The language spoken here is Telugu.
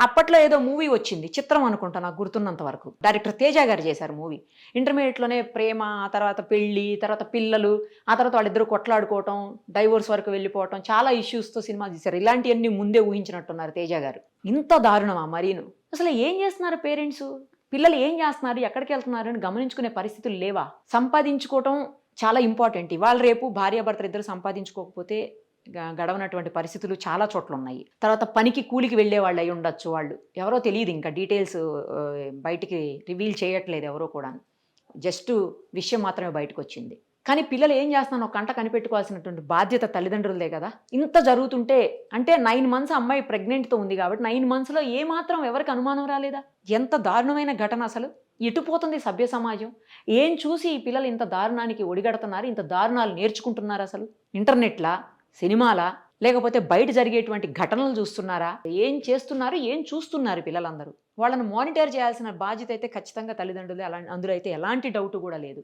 అప్పట్లో ఏదో మూవీ వచ్చింది, చిత్రం అనుకుంటా నాకు గుర్తున్నంత వరకు. డైరెక్టర్ తేజ గారు చేశారు మూవీ. ఇంటర్మీడియట్‌లోనే ప్రేమ, ఆ తర్వాత పెళ్లి, తర్వాత పిల్లలు, ఆ తర్వాత వాళ్ళిద్దరూ కొట్లాడుకోవటం, డైవోర్స్ వరకు వెళ్ళిపోవటం, చాలా ఇష్యూస్‌తో సినిమా తీశారు. ఇలాంటియన్నీ ముందే ఊహించినట్టున్నారు తేజ గారు. ఇంత దారుణమా మరీను? అసలు ఏం చేస్తున్నారు పేరెంట్సు? పిల్లలు ఏం చేస్తున్నారు? ఎక్కడికెళ్తున్నారు అని గమనించుకునే పరిస్థితులు లేవా? సంపాదించుకోవటం చాలా ఇంపార్టెంట్. ఇవాళ రేపు భార్యాభర్తలిద్దరూ సంపాదించుకోకపోతే గడవనటువంటి పరిస్థితులు చాలా చోట్లున్నాయి. తర్వాత పనికి, కూలికి వెళ్ళేవాళ్ళు అయ్యుండొచ్చు వాళ్ళు. ఎవరో తెలీదు ఇంకా డీటెయిల్స్ బయటికి రివీల్ చేయట్లేదు ఎవరు కూడాను. జస్ట్ విషయం మాత్రమే బయటకొచ్చింది. కానీ పిల్లలు ఏం చేస్తున్నారో ఒక కంట కనిపెట్టుకోవాల్సినటువంటి బాధ్యత తల్లిదండ్రులదే కదా! ఇంత జరుగుతుంటే అంటే 9 మంత్స్ అమ్మాయి ప్రెగ్నెంట్‌తో ఉంది కాబట్టి 9 మంత్స్‌లో ఏమాత్రం ఎవరికి అనుమానం రాలేదా? ఎంత దారుణమైన ఘటన అసలు! ఎటు పోతుంది సభ్య సమాజం? ఏం చూసి ఈ పిల్లలు ఇంత దారుణానికి ఒడిగడుతున్నారు? ఇంత దారుణాలు నేర్చుకుంటున్నారు అసలు? ఇంటర్నెట్‌లా? సినిమాలా? లేకపోతే బయట జరిగేటువంటి ఘటనలు చూస్తున్నారా? ఏం చేస్తున్నారు? ఏం చూస్తున్నారు పిల్లలందరూ? వాళ్ళని మానిటర్ చేయాల్సిన బాధ్యత అయితే ఖచ్చితంగా తల్లిదండ్రులదే. అందులో అయితే ఎలాంటి డౌట్ కూడా లేదు.